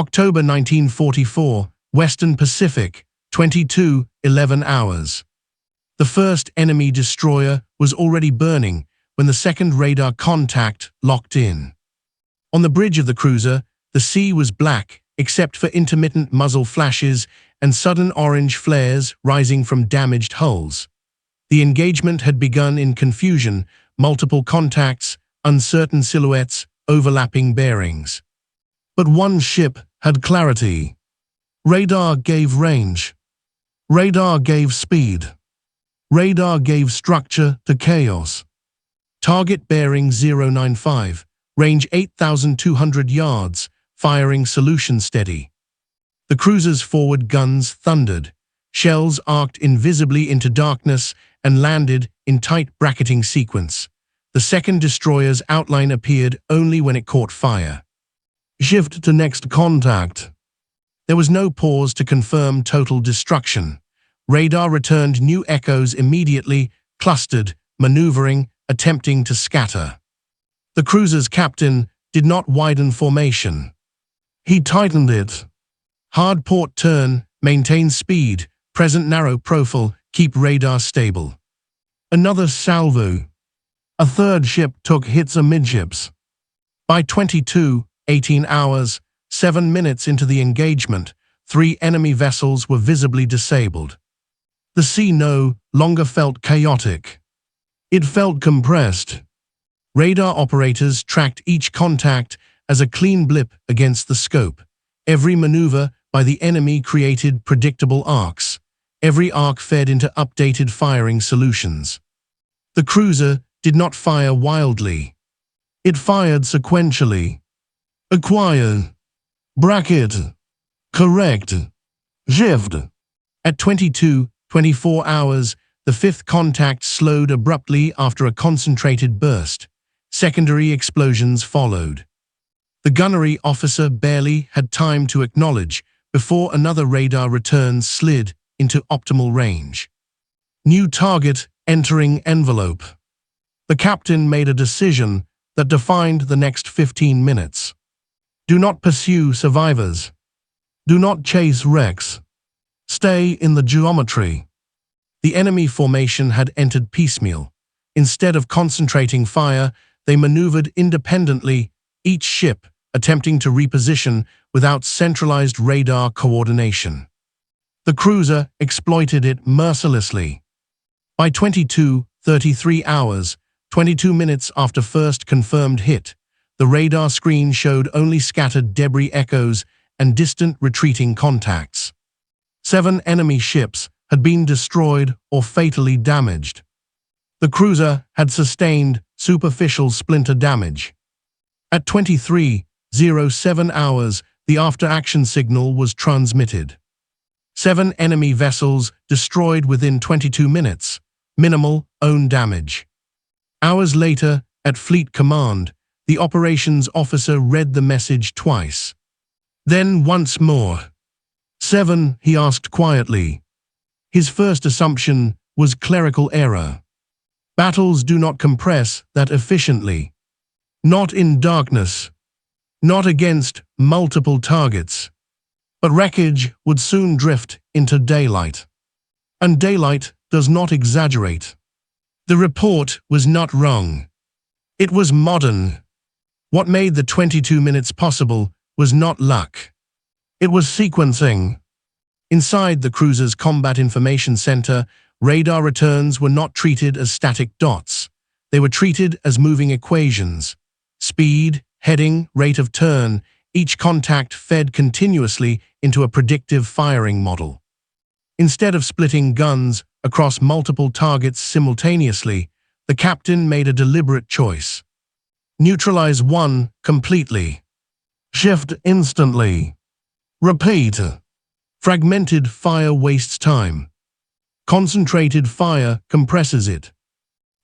October 1944, Western Pacific, 22:11 hours. The first enemy destroyer was already burning when the second radar contact locked in. On the bridge of the cruiser, the sea was black except for intermittent muzzle flashes and sudden orange flares rising from damaged hulls. The engagement had begun in confusion, multiple contacts, uncertain silhouettes, overlapping bearings. But one ship had clarity. Radar gave range. Radar gave speed. Radar gave structure to chaos. Target bearing 095, range 8,200 yards, firing solution steady. The cruiser's forward guns thundered. Shells arced invisibly into darkness and landed in tight bracketing sequence. The second destroyer's outline appeared only when it caught fire. Shift to next contact. There was no pause to confirm total destruction. Radar returned new echoes immediately, clustered, maneuvering, attempting to scatter. The cruiser's captain did not widen formation. He tightened it. Hard port turn, maintain speed, present narrow profile, keep radar stable. Another salvo. A third ship took hits amidships. By 22:18 hours, 7 minutes into the engagement, 3 enemy vessels were visibly disabled. The sea no longer felt chaotic. It felt compressed. Radar operators tracked each contact as a clean blip against the scope. Every maneuver by the enemy created predictable arcs. Every arc fed into updated firing solutions. The cruiser did not fire wildly. It fired sequentially. Acquire. Bracket. Correct. Shift. At 22:24 hours, the fifth contact slowed abruptly after a concentrated burst. Secondary explosions followed. The gunnery officer barely had time to acknowledge before another radar return slid into optimal range. New target entering envelope. The captain made a decision that defined the next 15 minutes. Do not pursue survivors. Do not chase wrecks. Stay in the geometry. The enemy formation had entered piecemeal. Instead of concentrating fire, they maneuvered independently, each ship attempting to reposition without centralized radar coordination. The cruiser exploited it mercilessly. By 22:33 hours, 22 minutes after first confirmed hit, the radar screen showed only scattered debris echoes and distant retreating contacts. 7 enemy ships had been destroyed or fatally damaged. The cruiser had sustained superficial splinter damage. At 23:07 hours, the after-action signal was transmitted. 7 enemy vessels destroyed within 22 minutes, minimal own damage. Hours later, at Fleet Command, the operations officer read the message twice. Then once more. 7, he asked quietly. His first assumption was clerical error. Battles do not compress that efficiently. Not in darkness. Not against multiple targets. But Wreckage would soon drift into daylight. And daylight does not exaggerate. The report was not wrong. It was modern. What made the 22 minutes possible was not luck. It was sequencing. Inside the cruiser's Combat Information Center, radar returns were not treated as static dots. They were treated as moving equations. Speed, heading, rate of turn, each contact fed continuously into a predictive firing model. Instead of splitting guns across multiple targets simultaneously, the captain made a deliberate choice. Neutralize one completely. Shift instantly. Repeat. Fragmented fire wastes time. Concentrated fire compresses it.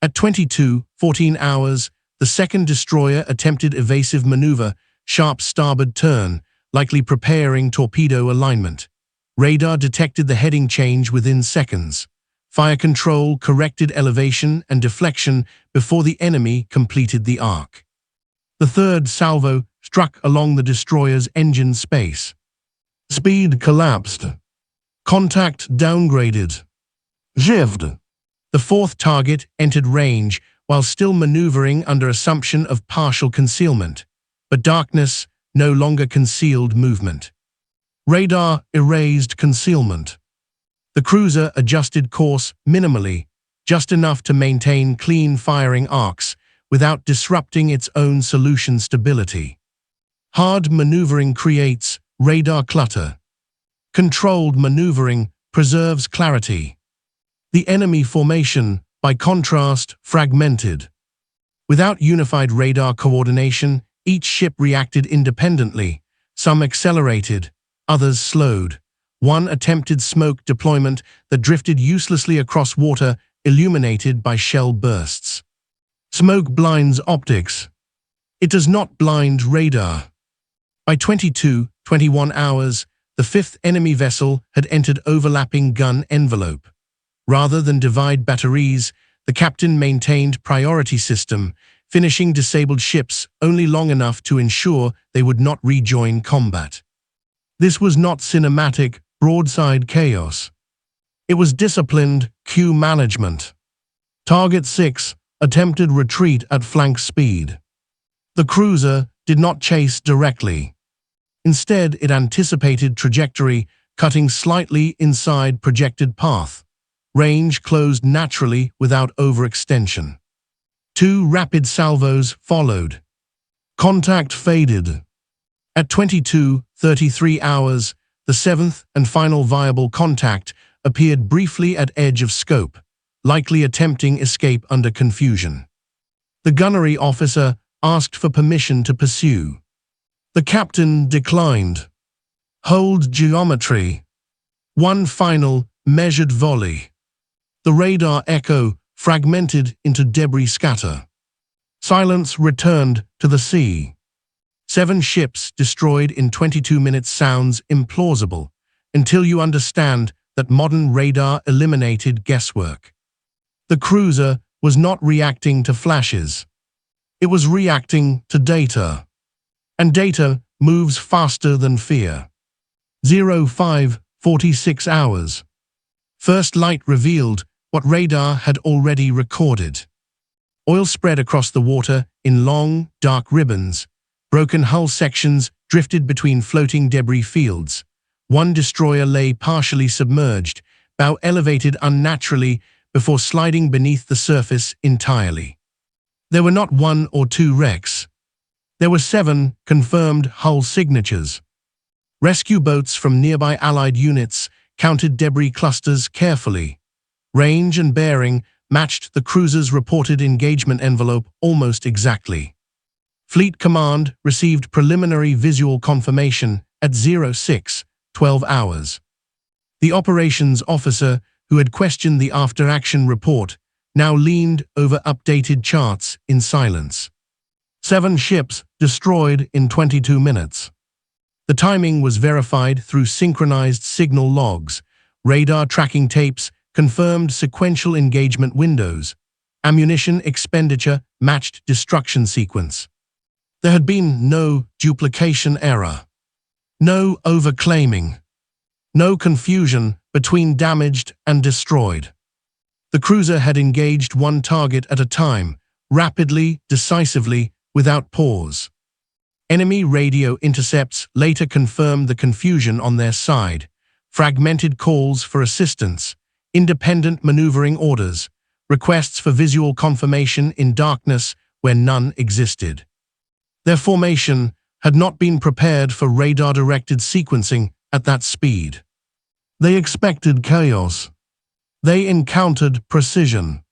At 22:14 hours, the second destroyer attempted evasive maneuver, sharp starboard turn, likely preparing torpedo alignment. Radar detected the heading change within seconds. Fire control corrected elevation and deflection before the enemy completed the arc. The third salvo struck along the destroyer's engine space. Speed collapsed. Contact downgraded. Shift. The fourth target entered range while still maneuvering under assumption of partial concealment, but darkness no longer concealed movement. Radar erased concealment. The cruiser adjusted course minimally, just enough to maintain clean firing arcs without disrupting its own solution stability. Hard maneuvering creates radar clutter. Controlled maneuvering preserves clarity. The enemy formation, by contrast, fragmented. Without unified radar coordination, each ship reacted independently. Some accelerated, others slowed. One attempted smoke deployment that drifted uselessly across water, illuminated by shell bursts. Smoke blinds optics. It does not blind radar. By 21 hours, the fifth enemy vessel had entered overlapping gun envelope. Rather than divide batteries, the captain maintained priority system, finishing disabled ships only long enough to ensure they would not rejoin combat. This was not cinematic, broadside chaos. It was disciplined queue management. Target 6 attempted retreat at flank speed. The cruiser did not chase directly. Instead, it anticipated trajectory, cutting slightly inside projected path. Range closed naturally without overextension. 2 rapid salvos followed. Contact faded. At 22:33 hours, the seventh and final viable contact appeared briefly at edge of scope, likely attempting escape under confusion. The gunnery officer asked for permission to pursue. The captain declined. Hold geometry. One final, measured volley. The radar echo fragmented into debris scatter. Silence returned to the sea. 7 ships destroyed in 22 minutes sounds implausible until you understand that modern radar eliminated guesswork. The cruiser was not reacting to flashes. It was reacting to data. And data moves faster than fear. 05:46 hours. First light revealed what radar had already recorded. Oil spread across the water in long, dark ribbons. Broken hull sections drifted between floating debris fields. One destroyer lay partially submerged, bow elevated unnaturally before sliding beneath the surface entirely. There were not 1 or 2 wrecks. There were 7 confirmed hull signatures. Rescue boats from nearby Allied units counted debris clusters carefully. Range and bearing matched the cruiser's reported engagement envelope almost exactly. Fleet Command received preliminary visual confirmation at 06:12 hours. The operations officer, who had questioned the after-action report, now leaned over updated charts in silence. 7 ships destroyed in 22 minutes. The timing was verified through synchronized signal logs. Radar tracking tapes confirmed sequential engagement windows. Ammunition expenditure matched destruction sequence. There had been no duplication error. No overclaiming. No confusion between damaged and destroyed. The cruiser had engaged one target at a time, rapidly, decisively, without pause. Enemy radio intercepts later confirmed the confusion on their side. Fragmented calls for assistance, independent maneuvering orders, requests for visual confirmation in darkness where none existed. Their formation had not been prepared for radar-directed sequencing at that speed. They expected chaos. They encountered precision.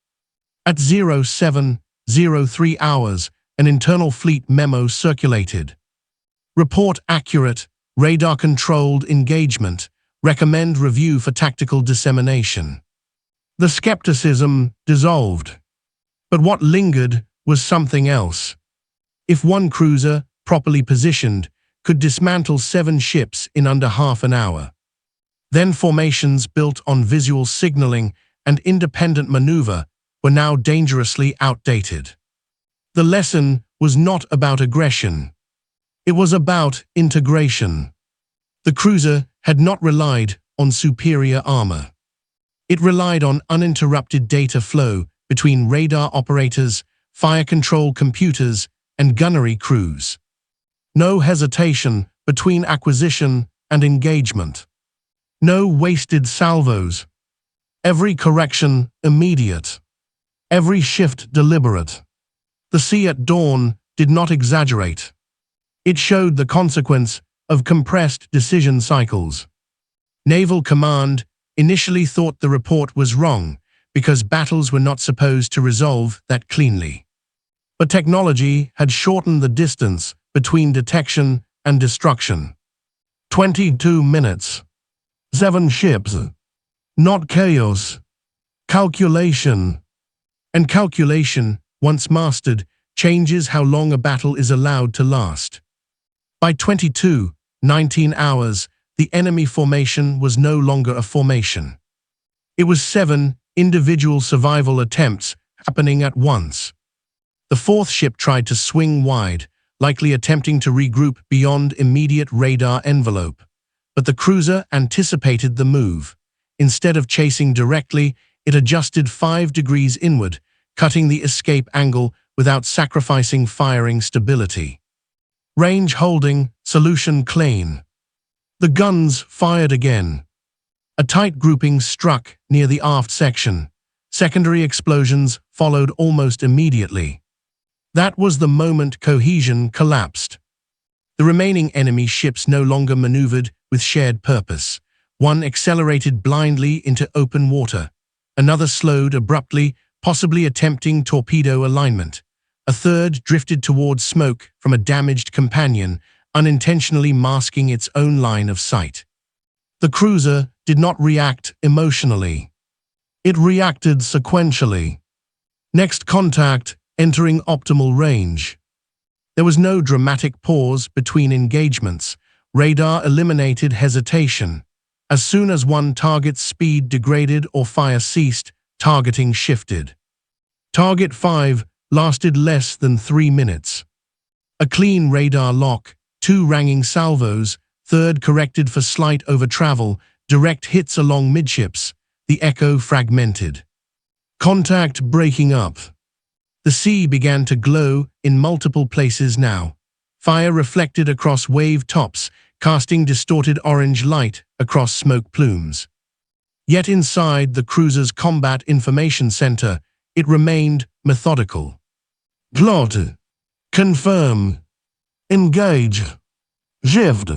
At 07:03 hours, an internal fleet memo circulated. Report accurate, radar-controlled engagement. Recommend review for tactical dissemination. The skepticism dissolved. But what lingered was something else. If one cruiser, properly positioned, could dismantle 7 ships in under half an hour, then formations built on visual signaling and independent maneuver were now dangerously outdated. The lesson was not about aggression. It was about integration. The cruiser had not relied on superior armor. It relied on uninterrupted data flow between radar operators, fire control computers, and gunnery crews. No hesitation between acquisition and engagement. No wasted salvos. Every correction immediate. Every shift deliberate. The sea at dawn did not exaggerate. It showed the consequence of compressed decision cycles. Naval Command initially thought the report was wrong because battles were not supposed to resolve that cleanly. But technology had shortened the distance between detection and destruction. 22 minutes. 7 ships. Not chaos. Calculation. And calculation, once mastered, changes how long a battle is allowed to last. By 19 hours, the enemy formation was no longer a formation. It was 7 individual survival attempts happening at once. The 4th ship tried to swing wide, likely attempting to regroup beyond immediate radar envelope. But the cruiser anticipated the move. Instead of chasing directly, it adjusted 5 degrees inward, cutting the escape angle without sacrificing firing stability. Range holding, solution clean. The guns fired again. A tight grouping struck near the aft section. Secondary explosions followed almost immediately. That was the moment cohesion collapsed. The remaining enemy ships no longer maneuvered with shared purpose. One accelerated blindly into open water. Another slowed abruptly, possibly attempting torpedo alignment. A third drifted towards smoke from a damaged companion, unintentionally masking its own line of sight. The cruiser did not react emotionally. It reacted sequentially. Next contact, entering optimal range. There was no dramatic pause between engagements. Radar eliminated hesitation. As soon as one target's speed degraded or fire ceased, targeting shifted. Target 5 lasted less than 3 minutes. A clean radar lock, 2 ranging salvos, third corrected for slight over-travel, direct hits along midships, the echo fragmented. Contact breaking up. The sea began to glow in multiple places now. Fire reflected across wave tops, casting distorted orange light across smoke plumes. Yet inside the cruiser's combat information center, it remained methodical. Plot. Confirm. Engage. Shift.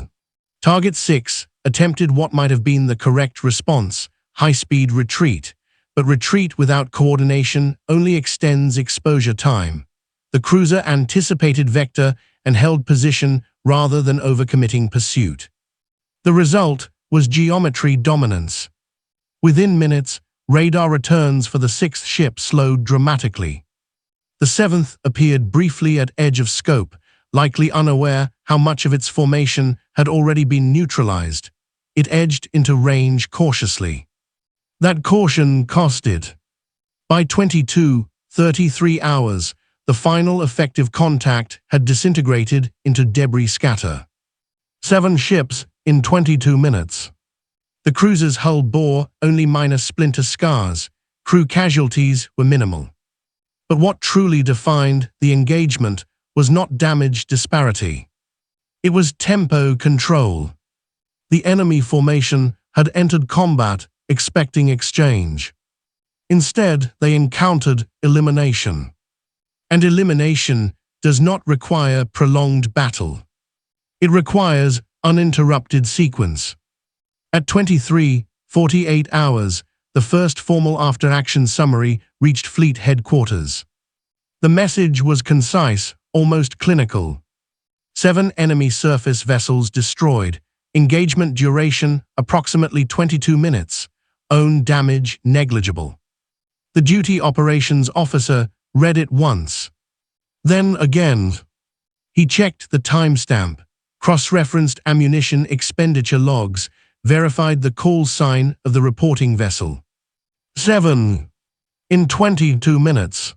Target 6 attempted what might have been the correct response, high-speed retreat. But retreat without coordination only extends exposure time. The cruiser anticipated vector and held position rather than overcommitting pursuit. The result was geometry dominance. Within minutes, radar returns for the 6th ship slowed dramatically. The 7th appeared briefly at edge of scope, likely unaware how much of its formation had already been neutralized. It edged into range cautiously. That caution cost it. By 33 hours, the final effective contact had disintegrated into debris scatter. 7 ships in 22 minutes. The cruiser's hull bore only minor splinter scars. Crew casualties were minimal. But what truly defined the engagement was not damage disparity. It was tempo control. The enemy formation had entered combat expecting exchange. Instead, they encountered elimination. And elimination does not require prolonged battle. It requires uninterrupted sequence. At 48 hours, the first formal after-action summary reached fleet headquarters. The message was concise, almost clinical. 7 enemy surface vessels destroyed. Engagement duration approximately 22 minutes. Own damage negligible. The duty operations officer read it once. Then again. He checked the timestamp, cross-referenced ammunition expenditure logs, verified the call sign of the reporting vessel. 7 in 22 minutes.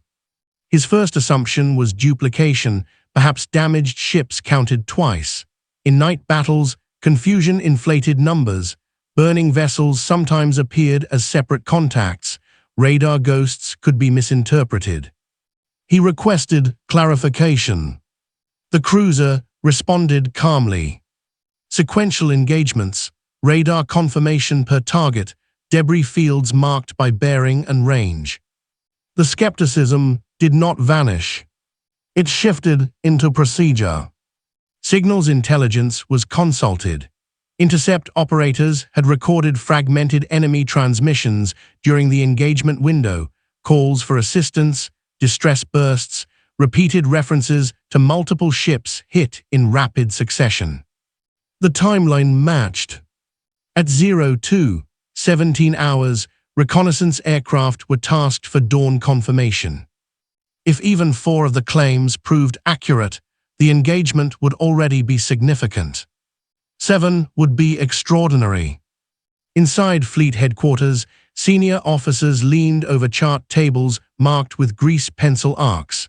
His first assumption was duplication, perhaps damaged ships counted twice. In night battles, confusion inflated numbers. Burning vessels sometimes appeared as separate contacts. Radar ghosts could be misinterpreted. He requested clarification. The cruiser responded calmly. Sequential engagements, radar confirmation per target, debris fields marked by bearing and range. The skepticism did not vanish. It shifted into procedure. Signals intelligence was consulted. Intercept operators had recorded fragmented enemy transmissions during the engagement window, calls for assistance, distress bursts, repeated references to multiple ships hit in rapid succession. The timeline matched. At 02:17 hours, reconnaissance aircraft were tasked for dawn confirmation. If even 4 of the claims proved accurate, the engagement would already be significant. 7 would be extraordinary. Inside fleet headquarters, senior officers leaned over chart tables marked with grease pencil arcs.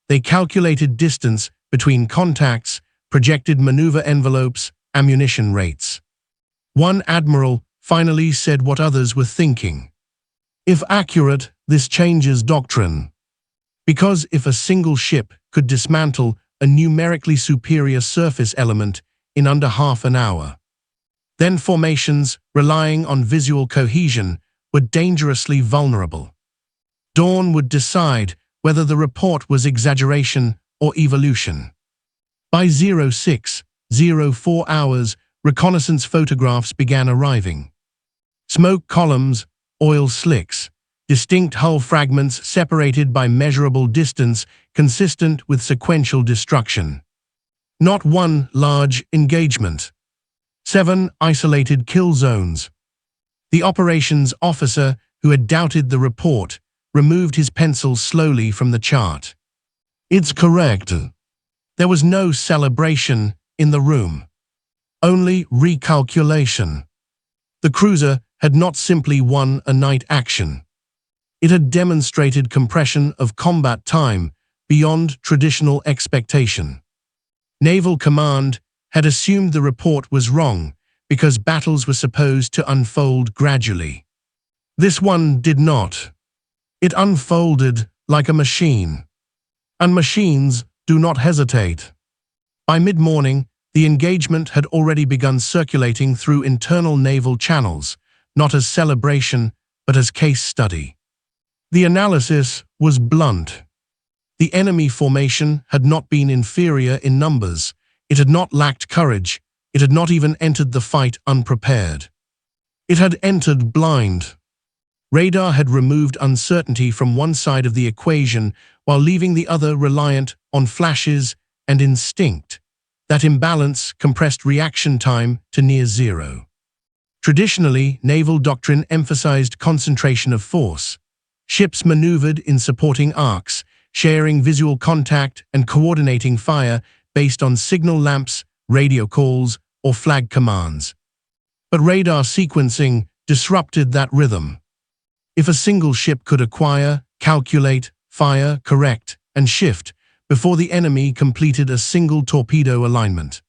They calculated distance between contacts, projected maneuver envelopes, ammunition rates. One admiral finally said what others were thinking. If accurate, this changes doctrine. Because if a single ship could dismantle a numerically superior surface element in under half an hour, then formations relying on visual cohesion were dangerously vulnerable. Dawn would decide whether the report was exaggeration or evolution. By 06:04 hours, reconnaissance photographs began arriving. Smoke columns, oil slicks, distinct hull fragments separated by measurable distance consistent with sequential destruction. Not one large engagement. 7 isolated kill zones. The operations officer who had doubted the report removed his pencil slowly from the chart. It's correct. There was no celebration in the room. Only recalculation. The cruiser had not simply won a night action. It had demonstrated compression of combat time beyond traditional expectation. Naval Command had assumed the report was wrong because battles were supposed to unfold gradually. This one did not. It unfolded like a machine. And machines do not hesitate. By mid-morning, the engagement had already begun circulating through internal naval channels, not as celebration, but as case study. The analysis was blunt. The enemy formation had not been inferior in numbers. It had not lacked courage. It had not even entered the fight unprepared. It had entered blind. Radar had removed uncertainty from one side of the equation while leaving the other reliant on flashes and instinct. That imbalance compressed reaction time to near zero. Traditionally, naval doctrine emphasized concentration of force. Ships maneuvered in supporting arcs, sharing visual contact and coordinating fire based on signal lamps, radio calls, or flag commands. But radar sequencing disrupted that rhythm. If a single ship could acquire, calculate, fire, correct, and shift before the enemy completed a single torpedo alignment,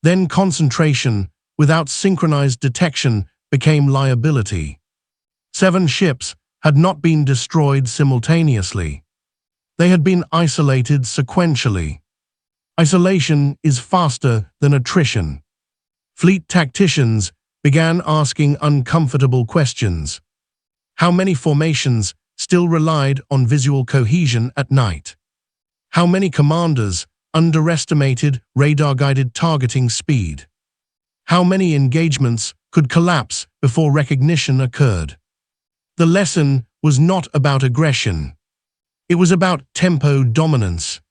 then concentration without synchronized detection became liability. 7 ships had not been destroyed simultaneously. They had been isolated sequentially. Isolation is faster than attrition. Fleet tacticians began asking uncomfortable questions. How many formations still relied on visual cohesion at night? How many commanders underestimated radar-guided targeting speed? How many engagements could collapse before recognition occurred? The lesson was not about aggression. It was about tempo dominance.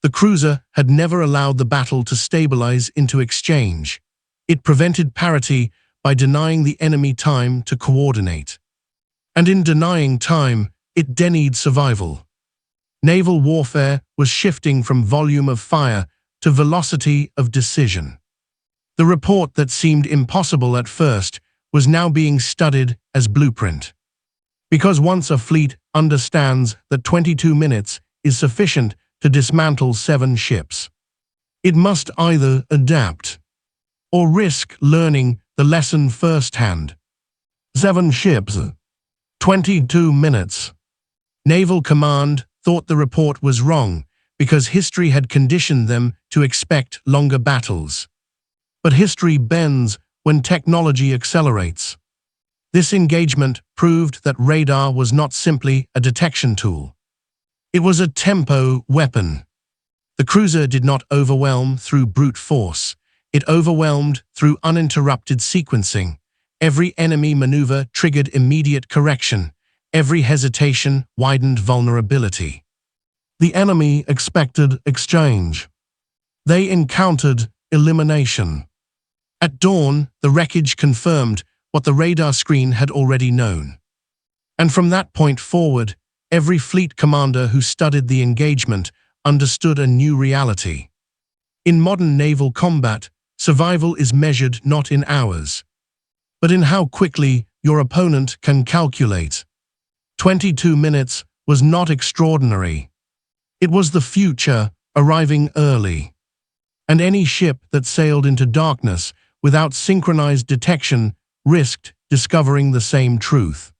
The cruiser had never allowed the battle to stabilize into exchange. It prevented parity by denying the enemy time to coordinate. And in denying time, it denied survival. Naval warfare was shifting from volume of fire to velocity of decision. The report that seemed impossible at first was now being studied as blueprint. Because once a fleet understands that 22 minutes is sufficient to dismantle 7 ships. It must either adapt or risk learning the lesson firsthand. 7 ships. 22 minutes. Naval Command thought the report was wrong because history had conditioned them to expect longer battles. But history bends when technology accelerates. This engagement proved that radar was not simply a detection tool. It was a tempo weapon. The cruiser did not overwhelm through brute force. It overwhelmed through uninterrupted sequencing. Every enemy maneuver triggered immediate correction. Every hesitation widened vulnerability. The enemy expected exchange. They encountered elimination. At dawn, the wreckage confirmed what the radar screen had already known. And from that point forward, every fleet commander who studied the engagement understood a new reality. In modern naval combat, survival is measured not in hours, but in how quickly your opponent can calculate. 22 minutes was not extraordinary. It was the future arriving early. And any ship that sailed into darkness without synchronized detection risked discovering the same truth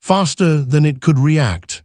faster than it could react.